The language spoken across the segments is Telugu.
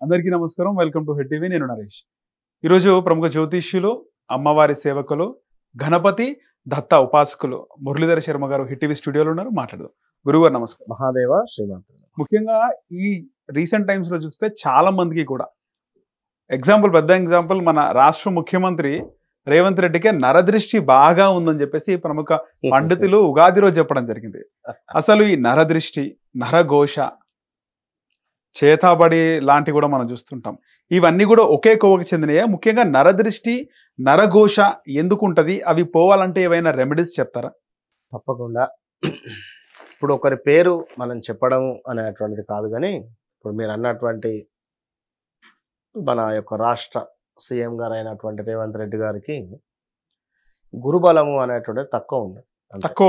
అందరికీ నమస్కారం. Welcome to head TV. నేను నరేష్. ఈరోజు ప్రముఖ జ్యోతిష్యులు, అమ్మవారి సేవకులు, గణపతి దత్త ఉపాసకులు మురళీధర శర్మ గారు హెడ్ టీవీ స్టూడియోలో ఉన్నారు. మాట్లాడదాం. గురుగారు నమస్కారం. మహాదేవ శ్రీమంతుడు. ముఖ్యంగా ఈ రీసెంట్ టైమ్స్ లో చూస్తే చాలా మందికి కూడా పెద్ద ఎగ్జాంపుల్ మన రాష్ట్ర ముఖ్యమంత్రి రేవంత్ రెడ్డికి నరదృష్టి బాగా ఉందని చెప్పేసి ప్రముఖ పండితులు ఉగాది రోజు చెప్పడం జరిగింది. అసలు ఈ నరదృష్టి, నరఘోష, చేతాబడి లాంటివి కూడా మనం చూస్తుంటాం. ఇవన్నీ కూడా ఒకే కోవకు చెందినయే. ముఖ్యంగా నరదృష్టి, నరఘోష ఎందుకు ఉంటది? అవి పోవాలంటే ఏవైనా రెమెడీస్ చెప్తారా? తప్పకుండా. ఇప్పుడు ఒకరి పేరు మనం చెప్పడం అనేటువంటిది కాదు, కానీ ఇప్పుడు మీరు అన్నటువంటి మన యొక్క రాష్ట్ర సీఎం గారు అయినటువంటి రేవంత్ రెడ్డి గారికి గురుబలము అనేటువంటిది తక్కువ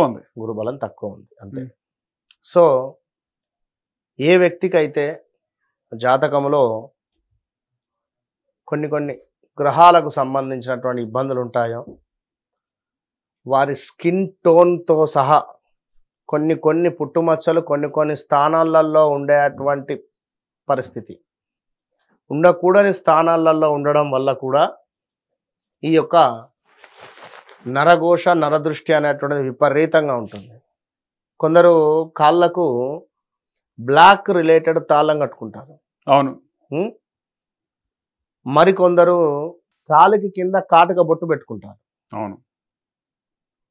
ఉంది. గురుబలం తక్కువ ఉంది అంతే. సో ఏ వ్యక్తికి అయితే జాతకంలో కొన్ని గ్రహాలకు సంబంధించినటువంటి ఇబ్బందులు ఉంటాయో, వారి స్కిన్ టోన్తో సహా కొన్ని పుట్టుమచ్చలు కొన్ని స్థానాలలో ఉండేటువంటి పరిస్థితి, ఉండకూడని స్థానాలలో ఉండడం వల్ల కూడా ఈ యొక్క నరఘోష, నరదృష్టి అనేటువంటిది విపరీతంగా ఉంటుంది. కొందరు కాళ్ళకు బ్లాక్ రిలేటెడ్ తాళం కట్టుకుంటారు. అవును. మరికొందరు కాలికి కింద కాటుక బొట్టు పెట్టుకుంటారు. అవును.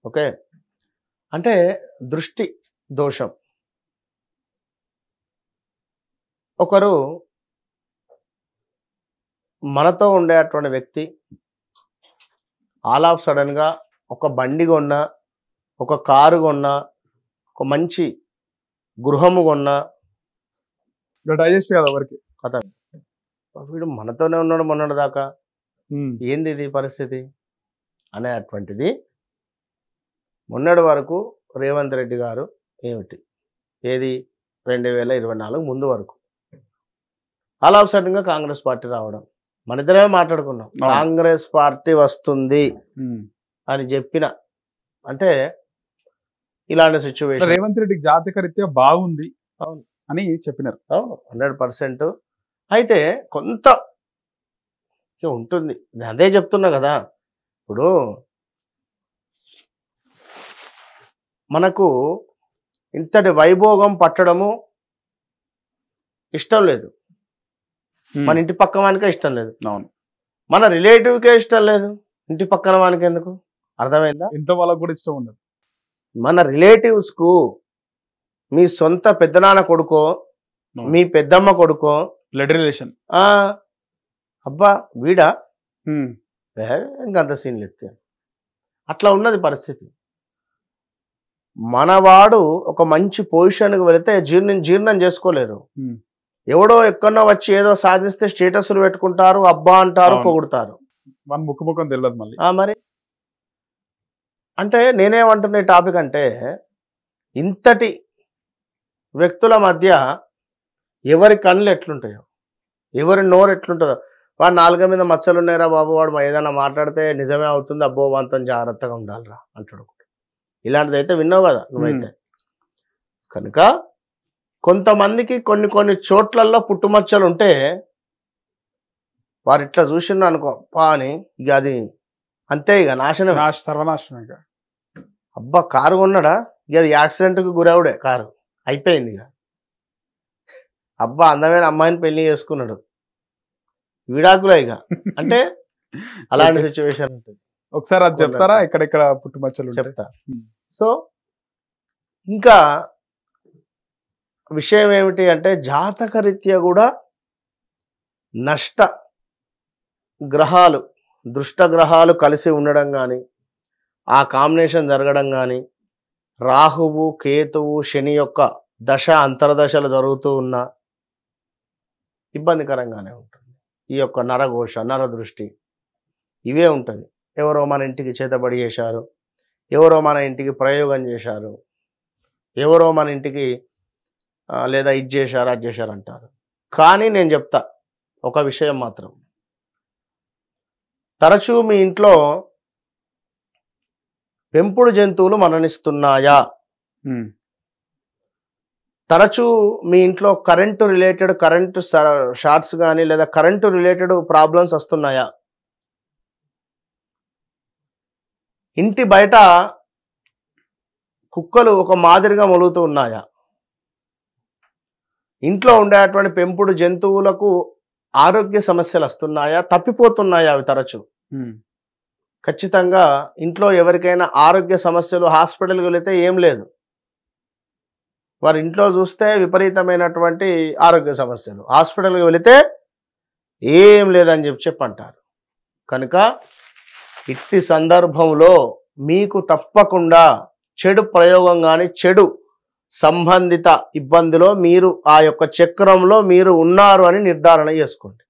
ఓకే, అంటే దృష్టి దోషం. ఒకరు మనతో ఉండేటువంటి వ్యక్తి ఆల్ ఆఫ్ సడన్గా ఒక బండి కొన్నా, ఒక కారు కొన్నా, ఒక మంచి గృహము కొన్నా డైజెస్ట్ కాదు ఎవరికి. కథ వీడు మనతోనే ఉన్నాడు మొన్నటి దాకా, ఏంది ఇది పరిస్థితి అనేటువంటిది. మొన్నటి వరకు రేవంత్ రెడ్డి గారు ఏమిటి, ఏది 2024 ముందు వరకు ఆల్ ఆఫ్ సడన్గా కాంగ్రెస్ పార్టీ రావడం, మన ఇద్దరే మాట్లాడుకున్నాం, కాంగ్రెస్ పార్టీ వస్తుంది అని చెప్పిన అంటే ఇలాంటి సిచ్యువేషన్. రేవంత్ రెడ్డికి జాతకరీత్యా బాగుంది అని చెప్పినారు. అవును, 100%. అయితే కొంత ఉంటుంది, అదే చెప్తున్నా కదా. ఇప్పుడు మనకు ఇంతటి వైభోగం పట్టడము ఇష్టం లేదు, మన ఇంటి పక్క వానికే ఇష్టం లేదు, అవును, మన రిలేటివ్కే ఇష్టం లేదు, ఇంటి పక్కన వానికి ఎందుకు? అర్థమైందా? ఇంట్లో వాళ్ళకు కూడా ఇష్టం ఉండదు. మన రిలేటివ్స్కు మీ సొంత పెద్దనాన్న కొడుకో, మీ పెద్దమ్మ కొడుకో, బ్లడ్ రిలేషన్, అబ్బా వీడా ఇంకంత సీన్లు ఎత్తే, అట్లా ఉన్నది పరిస్థితి. మనవాడు ఒక మంచి పొజిషన్కి వెళితే జీర్ణం చేసుకోలేరు. ఎవడో ఎక్కడో వచ్చి ఏదో సాధిస్తే స్టేటస్లు పెట్టుకుంటారు, అబ్బా అంటారు, పొగుడుతారు. మన ముఖం తెలియదు మళ్ళీ. మరి అంటే నేనేమంటున్నా ఈ టాపిక్ అంటే, ఇంతటి వ్యక్తుల మధ్య ఎవరి కళ్ళు ఎట్లుంటాయో, ఎవరి నోరు ఎట్లుంటుందో, వాడు నాలుగ మీద మచ్చలు ఉన్నాయిరా బాబు, వాడు ఏదైనా మాట్లాడితే నిజమే అవుతుంది, అబ్బో వంతో జాగ్రత్తగా ఉండాలిరా అంటాడు. ఇలాంటిది అయితే విన్నావు కదా నువ్వైతే. కనుక కొంతమందికి కొన్ని చోట్లలో పుట్టుమచ్చలు ఉంటే వారు ఇట్లా చూసిన అనుకో పా అని, ఇక అది అంతే, ఇక నాశనం, సర్వనాశనం. ఇక అబ్బా కారు కొన్నాడా, ఇక అది యాక్సిడెంట్కి గురవుడే, కారు అయిపోయింది. ఇక అబ్బా అందమైన అమ్మాయిని పెళ్లి చేసుకున్నాడు, విడాకులే ఇక. అంటే అలాంటి సిచ్యువేషన్ ఉంటుంది. ఒకసారి అది చెప్తారా, ఎక్కడెక్కడ పుట్టుమచ్చలు? చెప్తా. సో ఇంకా విషయం ఏమిటి అంటే, జాతక రీత్యా కూడా నష్ట గ్రహాలు, దుష్ట గ్రహాలు కలిసి ఉండడం కానీ, ఆ కాంబినేషన్ జరగడం కానీ, రాహువు, కేతువు, శని యొక్క దశ అంతర్దశలు జరుగుతూ ఉన్న ఇబ్బందికరంగానే ఉంటుంది. ఈ యొక్క నరఘోష, నరదృష్టి ఇవే ఉంటుంది. ఎవరో మన ఇంటికి చేతబడి చేశారు, ఎవరో మన ఇంటికి ప్రయోగం చేశారు, ఎవరో మన ఇంటికి లేదా ఇది చేశారు, అది చేశారు అంటారు. కానీ నేను చెప్తా ఒక విషయం మాత్రం, తరచూ మీ ఇంట్లో పెంపుడు జంతువులు మరణిస్తున్నాయా? తరచూ మీ ఇంట్లో కరెంటు రిలేటెడ్ షార్ట్స్ కానీ లేదా కరెంటు రిలేటెడ్ ప్రాబ్లమ్స్ వస్తున్నాయా? ఇంటి బయట కుక్కలు ఒక మాదిరిగా మొలుగుతూ ఉన్నాయా? ఇంట్లో ఉండేటువంటి పెంపుడు జంతువులకు ఆరోగ్య సమస్యలు వస్తున్నాయా, తప్పిపోతున్నాయా అవి తరచు? ఖచ్చితంగా ఇంట్లో ఎవరికైనా ఆరోగ్య సమస్యలు హాస్పిటల్కి వెళితే ఏం లేదు, వారి ఇంట్లో చూస్తే విపరీతమైనటువంటి ఆరోగ్య సమస్యలు, హాస్పిటల్కి వెళితే ఏం లేదని చెప్పంటారు. కనుక ఇట్టి సందర్భంలో మీకు తప్పకుండా చెడు ప్రయోగం కానీ చెడు సంబంధిత ఇబ్బందిలో మీరు ఆ యొక్క చక్రంలో మీరు ఉన్నారు అని నిర్ధారణ చేసుకోండి,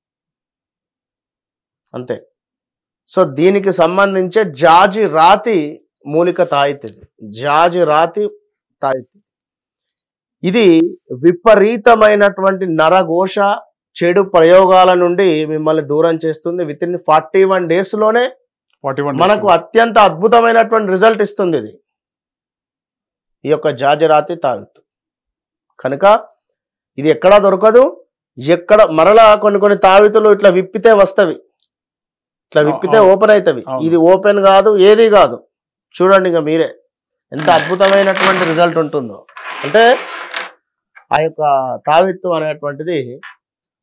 అంతే. సో దీనికి సంబంధించే జాజి రాతి మూలిక తాయితీ, జాజి రాతి తాయితీ. ఇది విపరీతమైనటువంటి నరఘోష చెడు ప్రయోగాల నుండి మిమ్మల్ని దూరం చేస్తుంది. విత్ ఇన్ 41 days లోనే మనకు అత్యంత అద్భుతమైనటువంటి రిజల్ట్ ఇస్తుంది ఇది, ఈ యొక్క జాజిరాతి తావిత్తు. కనుక ఇది ఎక్కడా దొరకదు. ఎక్కడ మరలా కొన్ని తావితులు ఇట్లా విప్పితే వస్తవి, ఇట్లా విప్పితే ఓపెన్ అవుతవి. ఇది ఓపెన్ కాదు, ఏది కాదు. చూడండి ఇక మీరే ఎంత అద్భుతమైనటువంటి రిజల్ట్ ఉంటుందో. అంటే ఆ యొక్క తావిత్తు అనేటువంటిది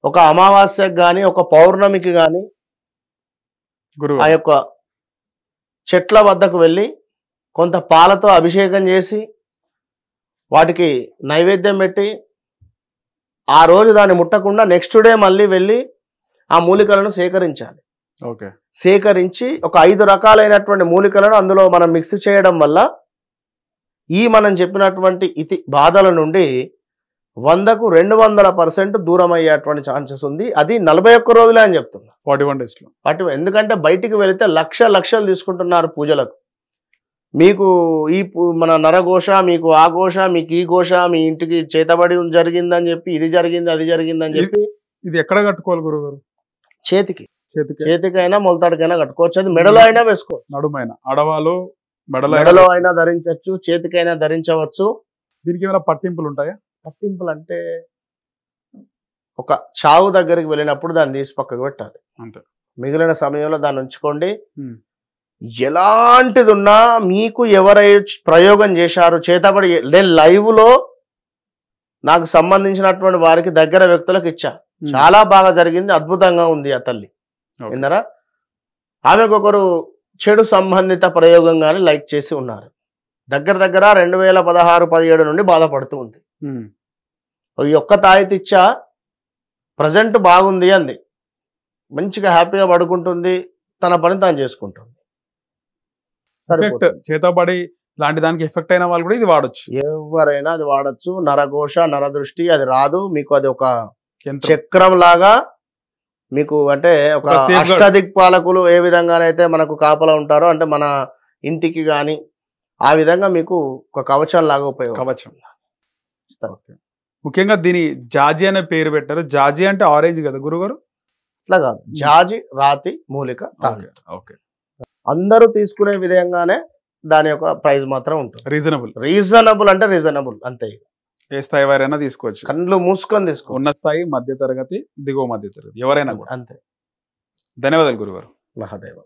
ఒక అమావాస్యకు కానీ ఒక పౌర్ణమికి కానీ ఆ యొక్క చెట్ల వద్దకు వెళ్ళి కొంత పాలతో అభిషేకం చేసి వాటికి నైవేద్యం పెట్టి ఆ రోజు దాన్ని ముట్టకుండా నెక్స్ట్ డే మళ్ళీ వెళ్ళి ఆ మూలికలను సేకరించాలి. సేకరించి ఒక 5 రకాలైనటువంటి మూలికలను అందులో మనం మిక్స్ చేయడం వల్ల ఈ మనం చెప్పినటువంటి ఇతి బాధల నుండి 100కు 200% దూరం అయ్యేటువంటి ఛాన్సెస్ ఉంది. అది 41 రోజులే అని చెప్తున్నా, 41 days లో. ఎందుకంటే బయటికి వెళితే లక్షలు తీసుకుంటున్నారు పూజలకు. మీకు ఈ మన నరఘోష, మీకు ఆ ఘోష, మీకు ఈ ఘోష, మీ ఇంటికి చేతబడి జరిగిందని చెప్పి, ఇది జరిగింది అది జరిగిందని చెప్పి. ఇది ఎక్కడ కట్టుకోవాలి గురుగారు? చేతికైనా మొలతాడికైనా కట్టుకోవచ్చు. అది మెడలో అయినా వేసుకోవచ్చు, నడుమైన ఆడవాళ్ళు మెడలో అయినా ధరించవచ్చు, చేతికైనా ధరించవచ్చు. దీనికి ఏమైనా పట్టింపులు ఉంటాయా? పట్టింపులు అంటే ఒక చావు దగ్గరికి వెళ్ళినప్పుడు దాన్ని తీసి పక్కకు పెట్టాలి, అంతే. మిగిలిన సమయంలో దాన్ని ఉంచుకోండి. ఎలాంటిది ఉన్నా మీకు ఎవరైతే ప్రయోగం చేశారు చేతబడి, నేను లైవ్ లో నాకు సంబంధించినటువంటి వారికి దగ్గర వ్యక్తులకు ఇచ్చా, చాలా బాగా జరిగింది, అద్భుతంగా ఉంది ఆ తల్లి. విన్నారా? ఆమెకు ఒకరు చెడు సంబంధిత ప్రయోగం కానీ లైక్ చేసి ఉన్నారు. దగ్గర 2016-17 నుండి బాధపడుతూ ఉంది. ఈ ఒక్క తాయితీ ఇచ్చా, ప్రజెంట్ బాగుంది అంది, మంచిగా హ్యాపీగా పడుకుంటుంది, తన పని తాను చేసుకుంటుంది. చేతబడి లాంటి దానికి ఎఫెక్ట్ అయిన వాళ్ళు కూడా ఇది వాడచ్చు, ఎవరైనా అది వాడచ్చు. నరఘోష, నరదృష్టి అది రాదు మీకు. అది ఒక చక్రం లాగా మీకు, అంటే ఒక అష్టదిక్పాలకులు ఏ విధంగానైతే మనకు కాపలా ఉంటారో, అంటే మన ఇంటికి కానీ ఆ విధంగా మీకు ఒక కవచం లాగా ఉపయోగం. కవచం. ముఖ్యంగా దీని జాజి అనే పేరు పెట్టారు. జాజి అంటే ఆరెంజ్ కదా గురుగారు? అట్లా కాదు, జాజి రాతి మూలిక. అందరూ తీసుకునే విధంగానే దాని యొక్క ప్రైస్ మాత్రం ఉంటుంది. రీజనబుల్ అంటే రీజనబుల్ అంతే. ఏ స్థాయి వారైనా తీసుకోవచ్చు, కళ్ళు మూసుకొని తీసుకోవచ్చు. ఉన్న స్థాయి, మధ్య తరగతి, దిగువ మధ్య తరగతి ఎవరైనా కూడా అంతే. ధన్యవాదాలు గురుగారు. మహాదేవ.